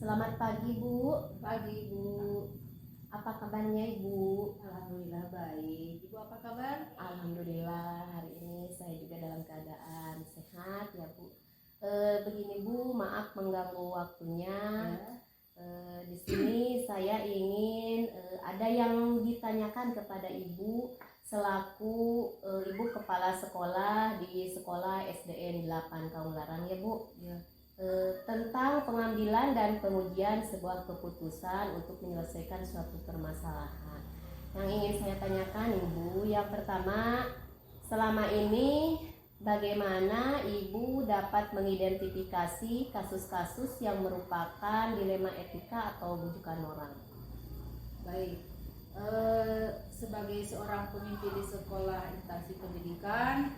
Selamat pagi Bu. Pagi Bu. Apa kabarnya Ibu? Alhamdulillah baik. Ibu apa kabar? Alhamdulillah hari ini saya juga dalam keadaan sehat ya Bu. Begini Bu, maaf mengganggu waktunya. Di sini saya ingin ada yang ditanyakan kepada Ibu selaku Ibu kepala sekolah di sekolah SDN 8 Kaunglaran ya Bu. Ya. Tentang pengambilan dan pengujian sebuah keputusan untuk menyelesaikan suatu permasalahan. Yang ingin saya tanyakan Ibu, yang pertama, selama ini bagaimana Ibu dapat mengidentifikasi kasus-kasus yang merupakan dilema etika atau bujukan moral? Baik. Sebagai seorang pemimpin di sekolah instansi pendidikan,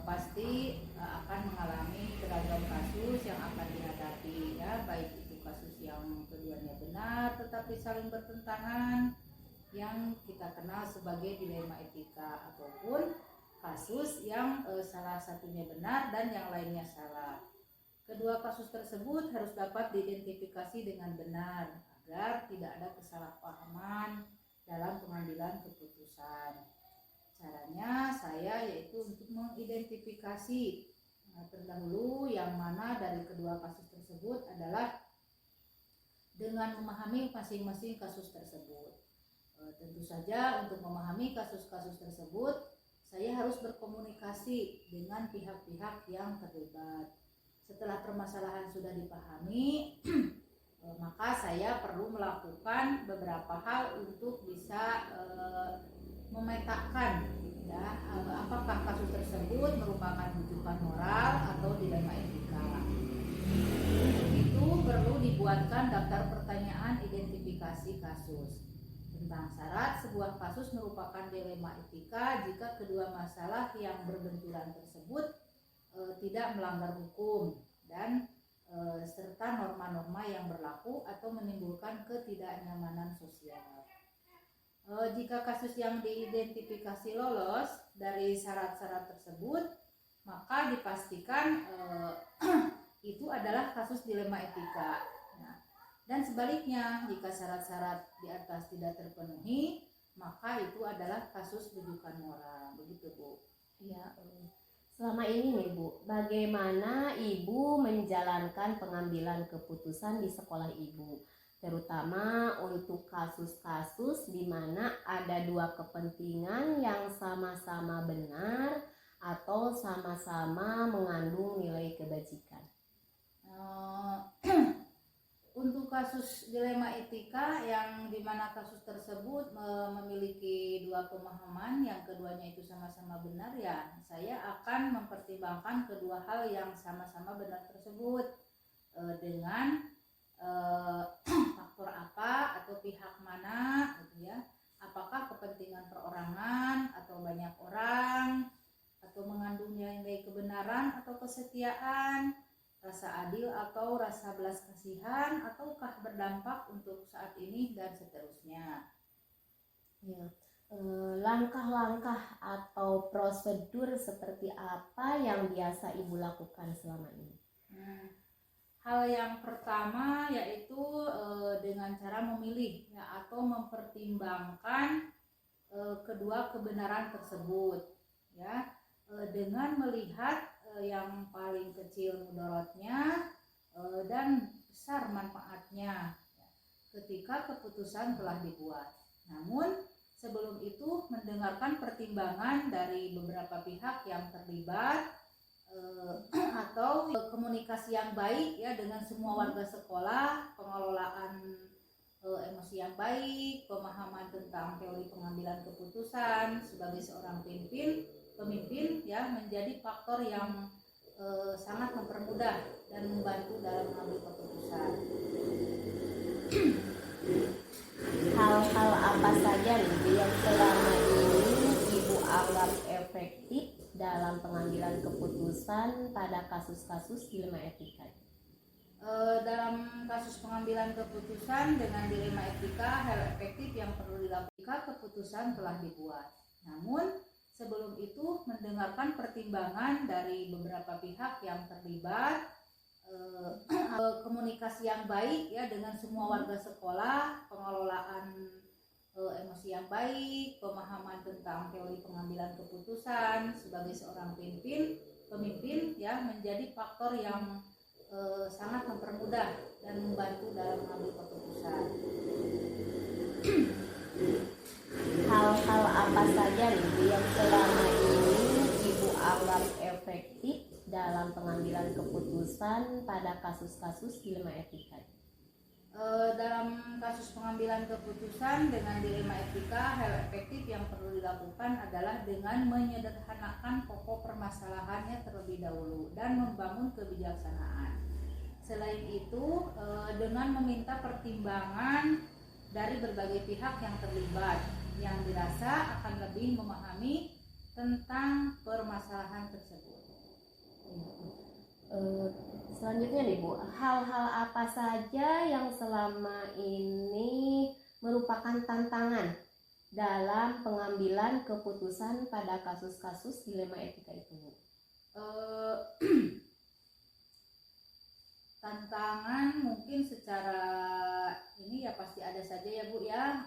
pasti akan mengalami beragam kasus yang akan dihadapi, ya, baik itu kasus yang keduanya benar tetapi saling bertentangan yang kita kenal sebagai dilema etika, ataupun kasus yang salah satunya benar dan yang lainnya salah. Kedua kasus tersebut harus dapat diidentifikasi dengan benar agar tidak ada kesalahpahaman dalam pengambilan keputusan. Caranya saya yaitu untuk mengidentifikasi terdahulu yang mana dari kedua kasus tersebut adalah dengan memahami masing-masing kasus tersebut. Tentu saja untuk memahami kasus-kasus tersebut saya harus berkomunikasi dengan pihak-pihak yang terlibat. Setelah permasalahan sudah dipahami, maka saya perlu melakukan beberapa hal untuk bisa memetakan, ya, apakah kasus tersebut merupakan bujukan moral atau dilema etika. Untuk itu perlu dibuatkan daftar pertanyaan identifikasi kasus tentang syarat sebuah kasus merupakan dilema etika jika kedua masalah yang berbenturan tersebut tidak melanggar hukum dan serta norma-norma yang berlaku atau menimbulkan ketidaknyamanan sosial. Jika kasus yang diidentifikasi lolos dari syarat-syarat tersebut, maka dipastikan itu adalah kasus dilema etika. Nah, dan sebaliknya, jika syarat-syarat di atas tidak terpenuhi, maka itu adalah kasus bujukan moral. Begitu Bu. Ya, selama ini nih Bu, bagaimana Ibu menjalankan pengambilan keputusan di sekolah Ibu? Terutama untuk kasus-kasus di mana ada dua kepentingan yang sama-sama benar atau sama-sama mengandung nilai kebajikan. Untuk kasus dilema etika yang dimana kasus tersebut memiliki dua pemahaman yang keduanya itu sama-sama benar, ya saya akan mempertimbangkan kedua hal yang sama-sama benar tersebut dengan faktor apa atau pihak mana, gitu ya. Apakah kepentingan perorangan atau banyak orang, atau mengandung nilai kebenaran atau kesetiaan, rasa adil atau rasa belas kasihan, ataukah berdampak untuk saat ini dan seterusnya. Ya, langkah-langkah atau prosedur seperti apa yang biasa Ibu lakukan selama ini? Hal yang pertama yaitu dengan cara memilih, ya, atau mempertimbangkan kedua kebenaran tersebut, ya, dengan melihat yang paling kecil mudaratnya dan besar manfaatnya, ya, ketika keputusan telah dibuat. Namun sebelum itu mendengarkan pertimbangan dari beberapa pihak yang terlibat, atau komunikasi yang baik, ya, dengan semua warga sekolah, pengelolaan emosi yang baik, pemahaman tentang teori pengambilan keputusan sebagai seorang pemimpin, ya, menjadi faktor yang sangat mempermudah dan membantu dalam mengambil keputusan. Hal-hal apa saja nih yang selama ini Ibu anggap efektif dalam pengambilan keputusan pada kasus-kasus dilema etika? Dalam kasus pengambilan keputusan dengan dilema etika, hal efektif yang perlu dilakukan jika keputusan telah dibuat. Namun sebelum itu mendengarkan pertimbangan dari beberapa pihak yang terlibat, komunikasi yang baik ya dengan semua warga sekolah, pengelolaan emosi yang baik, pemahaman tentang teori pengambilan keputusan sebagai seorang pemimpin ya menjadi faktor yang sangat mempermudah dan membantu dalam mengambil keputusan. Hal-hal apa saja nih Bu yang selama ini Ibu anggap efektif dalam pengambilan keputusan pada kasus-kasus dilema etika? Dalam kasus pengambilan keputusan dengan dilema etika, hal efektif yang perlu dilakukan adalah dengan menyederhanakan pokok permasalahannya terlebih dahulu dan membangun kebijaksanaan. Selain itu, dengan meminta pertimbangan dari berbagai pihak yang terlibat, yang dirasa akan lebih memahami tentang permasalahan tersebut. Selanjutnya nih Bu, hal-hal apa saja yang selama ini merupakan tantangan dalam pengambilan keputusan pada kasus-kasus dilema etika itu Bu? Tantangan mungkin secara ini ya pasti ada saja ya Bu ya.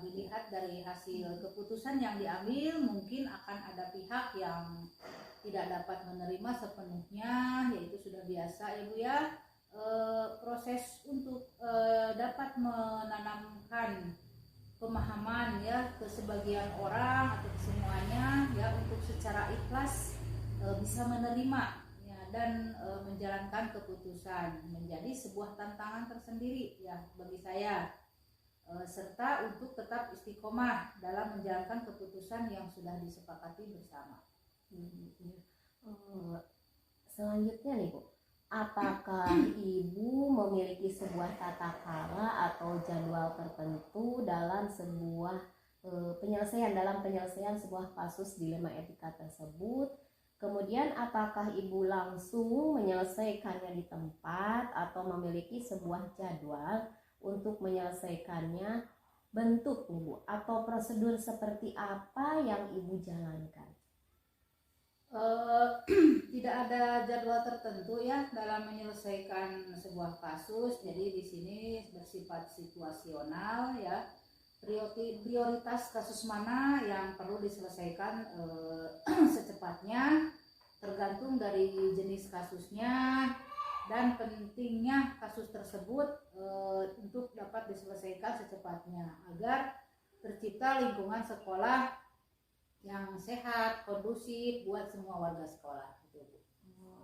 Dilihat dari hasil keputusan yang diambil, mungkin akan ada pihak yang tidak dapat menerima sepenuhnya, yaitu sudah biasa ya Bu ya. Proses untuk dapat menanamkan pemahaman ya ke sebagian orang atau ke semuanya ya untuk secara ikhlas bisa menerima ya, dan menjalankan keputusan menjadi sebuah tantangan tersendiri ya bagi saya, serta untuk tetap istiqomah dalam menjalankan keputusan yang sudah disepakati bersama. Selanjutnya nih Bu, apakah Ibu memiliki sebuah tata cara atau jadwal tertentu dalam sebuah penyelesaian sebuah kasus dilema etika tersebut? Kemudian apakah Ibu langsung menyelesaikannya di tempat atau memiliki sebuah jadwal untuk menyelesaikannya? Bentuk Ibu atau prosedur seperti apa yang Ibu jalankan? Tidak ada jadwal tertentu ya dalam menyelesaikan sebuah kasus. Jadi di sini bersifat situasional ya. Prioritas kasus mana yang perlu diselesaikan secepatnya tergantung dari jenis kasusnya dan pentingnya kasus tersebut untuk dapat diselesaikan secepatnya agar tercipta lingkungan sekolah yang sehat, kondusif buat semua warga sekolah.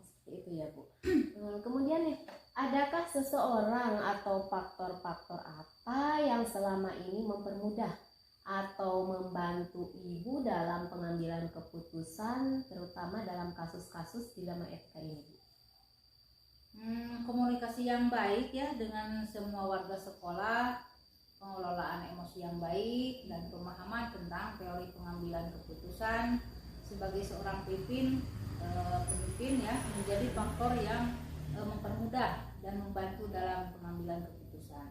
Seperti itu ya Bu. Kemudian nih, adakah seseorang atau faktor-faktor apa yang selama ini mempermudah atau membantu Ibu dalam pengambilan keputusan, terutama dalam kasus-kasus dilema etika ini Bu? Komunikasi yang baik ya dengan semua warga sekolah, pengelolaan emosi yang baik, dan pemahaman tentang teori pengambilan keputusan sebagai seorang pemimpin ya menjadi faktor yang mempermudah dan membantu dalam pengambilan keputusan.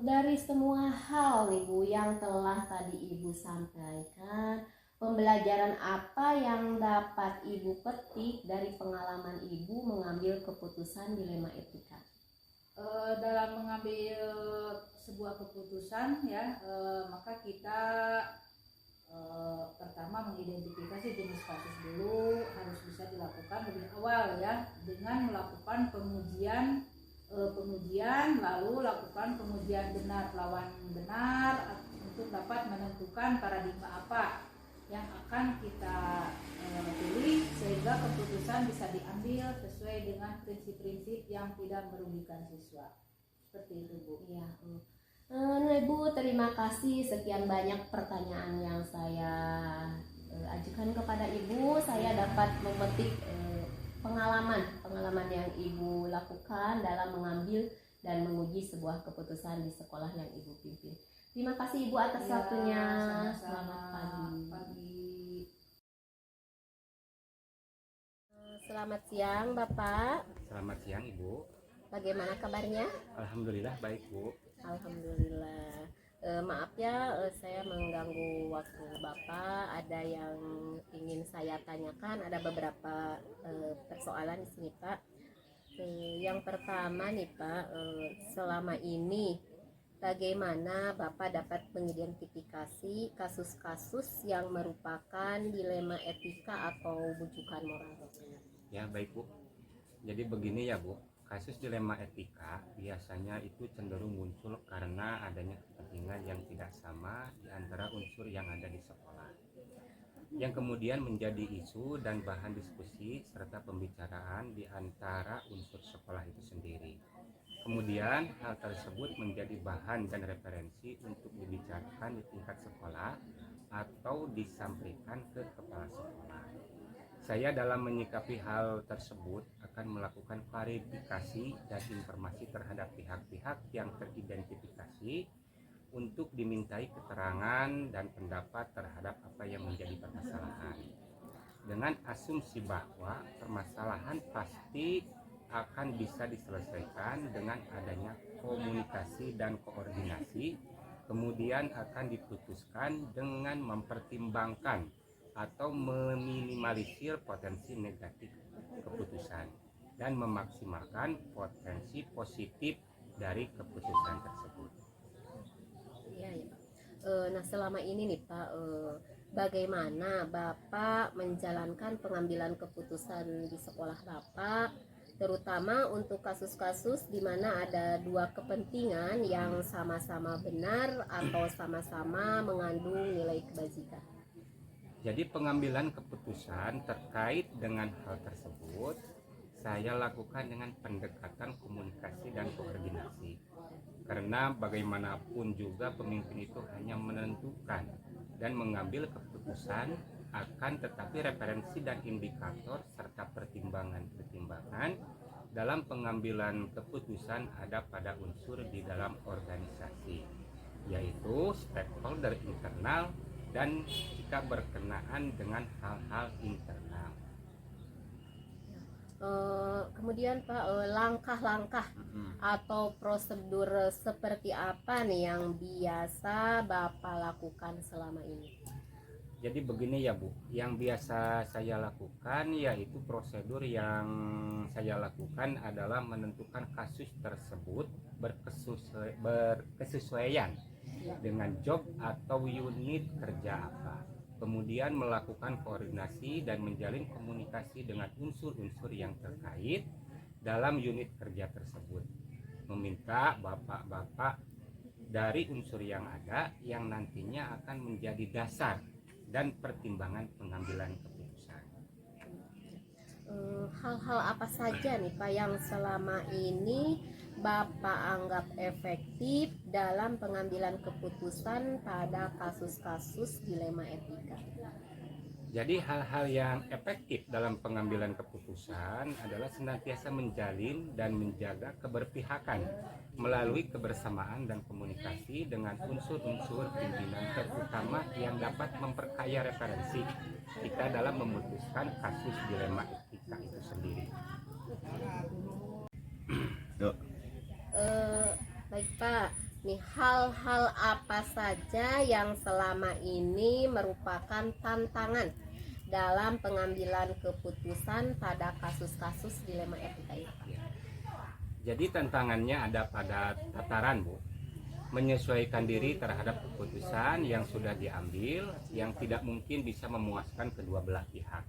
Dari semua hal nih Bu yang telah tadi Ibu sampaikan, pembelajaran apa yang dapat Ibu petik dari pengalaman Ibu mengambil keputusan dilema etika? Dalam mengambil sebuah keputusan ya, maka kita pertama mengidentifikasi jenis kasus dulu, harus bisa dilakukan lebih awal ya dengan melakukan pengujian lalu lakukan pengujian benar lawan benar untuk dapat menentukan paradigma apa yang akan kita pilih sehingga keputusan bisa diambil sesuai dengan prinsip-prinsip yang tidak merugikan siswa. Seperti itu Bu. Iya. Ibu, terima kasih. Sekian banyak pertanyaan yang saya ajukan kepada Ibu. Saya dapat memetik pengalaman yang Ibu lakukan dalam mengambil dan menguji sebuah keputusan di sekolah yang Ibu pimpin. Terima kasih Ibu atas waktunya. Selamat pagi. Selamat siang Bapak. Selamat siang Ibu. Bagaimana kabarnya? Alhamdulillah baik Bu. Alhamdulillah. Maaf ya, saya mengganggu waktu Bapak. Ada yang ingin saya tanyakan, ada beberapa pertanyaan persoalan di sini Pak. Yang pertama nih Pak, selama ini bagaimana Bapak dapat mengidentifikasi kasus-kasus yang merupakan dilema etika atau bujukan moral? Ya baik Bu. Jadi begini ya Bu, kasus dilema etika biasanya itu cenderung muncul karena adanya kepentingan yang tidak sama di antara unsur yang ada di sekolah, yang kemudian menjadi isu dan bahan diskusi serta pembicaraan di antara unsur sekolah itu sendiri. Kemudian hal tersebut menjadi bahan dan referensi untuk dibicarakan di tingkat sekolah atau disampaikan ke kepala sekolah. Saya dalam menyikapi hal tersebut akan melakukan klarifikasi dan informasi terhadap pihak-pihak yang teridentifikasi untuk dimintai keterangan dan pendapat terhadap apa yang menjadi permasalahan. Dengan asumsi bahwa permasalahan pasti akan bisa diselesaikan dengan adanya komunikasi dan koordinasi, kemudian akan diputuskan dengan mempertimbangkan atau meminimalisir potensi negatif keputusan dan memaksimalkan potensi positif dari keputusan tersebut. Iya ya Pak. Nah selama ini nih Pak, bagaimana Bapak menjalankan pengambilan keputusan di sekolah Bapak, terutama untuk kasus-kasus di mana ada dua kepentingan yang sama-sama benar atau sama-sama mengandung nilai kebajikan? Jadi pengambilan keputusan terkait dengan hal tersebut saya lakukan dengan pendekatan komunikasi dan koordinasi. Karena bagaimanapun juga pemimpin itu hanya menentukan dan mengambil keputusan, akan tetapi referensi dan indikator serta pertimbangan-pertimbangan dalam pengambilan keputusan ada pada unsur di dalam organisasi, yaitu stakeholder internal dan jika berkenaan dengan hal-hal internal. Kemudian Pak, langkah-langkah atau prosedur seperti apa nih yang biasa Bapak lakukan selama ini? Jadi begini ya Bu, yang biasa saya lakukan yaitu prosedur yang saya lakukan adalah menentukan kasus tersebut berkesesuaian dengan job atau unit kerja apa. Kemudian melakukan koordinasi dan menjalin komunikasi dengan unsur-unsur yang terkait dalam unit kerja tersebut. Meminta bapak-bapak dari unsur yang ada yang nantinya akan menjadi dasar dan pertimbangan pengambilan keputusan. Hal-hal apa saja nih Pak yang selama ini Bapak anggap efektif dalam pengambilan keputusan pada kasus-kasus dilema etika? Jadi hal-hal yang efektif dalam pengambilan keputusan adalah senantiasa menjalin dan menjaga keberpihakan melalui kebersamaan dan komunikasi dengan unsur-unsur pimpinan terutama yang dapat memperkaya referensi kita dalam memutuskan kasus dilema etika itu sendiri. Baik Pak, nih hal-hal apa saja yang selama ini merupakan tantangan dalam pengambilan keputusan pada kasus-kasus dilema etika ini? Jadi tantangannya ada pada tataran Bu, menyesuaikan diri terhadap keputusan yang sudah diambil yang tidak mungkin bisa memuaskan kedua belah pihak.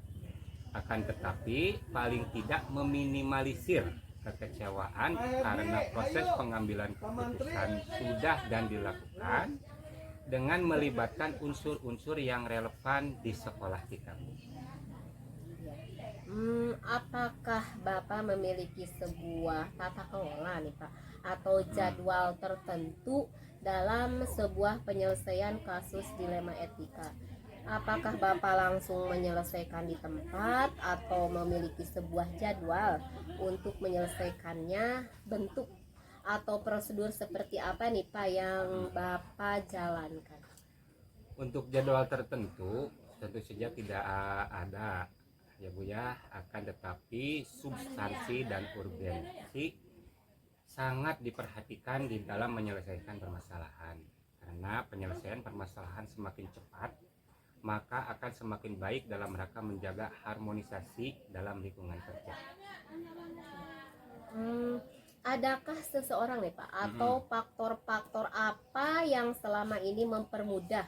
Akan tetapi paling tidak meminimalisir kekecewaan karena proses pengambilan keputusan sudah dan dilakukan dengan melibatkan unsur-unsur yang relevan di sekolah kita. Apakah Bapak memiliki sebuah tata kelola nih Pak atau jadwal tertentu dalam sebuah penyelesaian kasus dilema etika? Apakah Bapak langsung menyelesaikan di tempat atau memiliki sebuah jadwal untuk menyelesaikannya? Bentuk atau prosedur seperti apa nih Pak yang Bapak jalankan? Untuk jadwal tertentu tentu saja tidak ada ya Bu ya, akan tetapi substansi dan urgensi sangat diperhatikan di dalam menyelesaikan permasalahan, karena penyelesaian permasalahan semakin cepat maka akan semakin baik dalam rangka menjaga harmonisasi dalam lingkungan kerja. Adakah seseorang nih Pak atau faktor-faktor apa yang selama ini mempermudah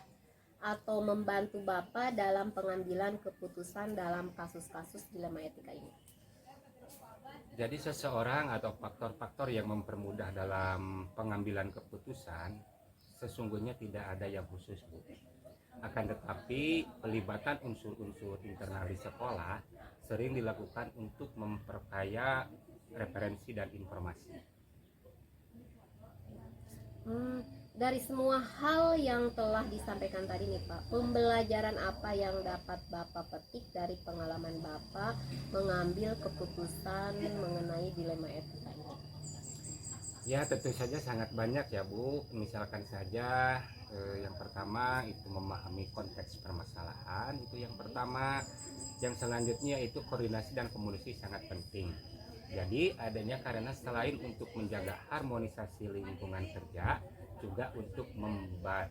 atau membantu Bapak dalam pengambilan keputusan dalam kasus-kasus dilema etika ini? Jadi seseorang atau faktor-faktor yang mempermudah dalam pengambilan keputusan sesungguhnya tidak ada yang khusus, Bu. Akan tetapi pelibatan unsur-unsur internal di sekolah sering dilakukan untuk memperkaya referensi dan informasi. Dari semua hal yang telah disampaikan tadi nih Pak, pembelajaran apa yang dapat Bapak petik dari pengalaman Bapak mengambil keputusan mengenai dilema etika ini? Ya tentu saja sangat banyak ya Bu. Misalkan saja yang pertama itu memahami konteks permasalahan, itu yang pertama. Yang selanjutnya itu koordinasi dan komunikasi sangat penting. Jadi adanya karena selain untuk menjaga harmonisasi lingkungan kerja, juga untuk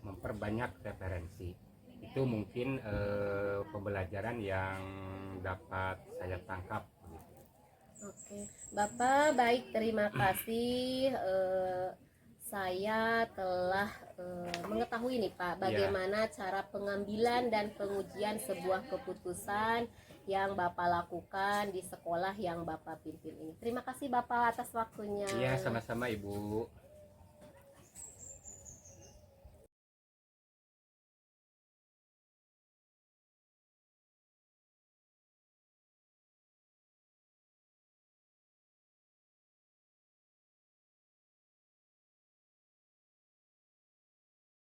memperbanyak referensi. Itu mungkin pembelajaran yang dapat saya tangkap. Oke, Bapak baik, terima kasih. Saya telah mengetahui nih Pak bagaimana cara pengambilan dan pengujian sebuah keputusan yang Bapak lakukan di sekolah yang Bapak pimpin ini. Terima kasih Bapak atas waktunya. Iya, sama-sama Ibu.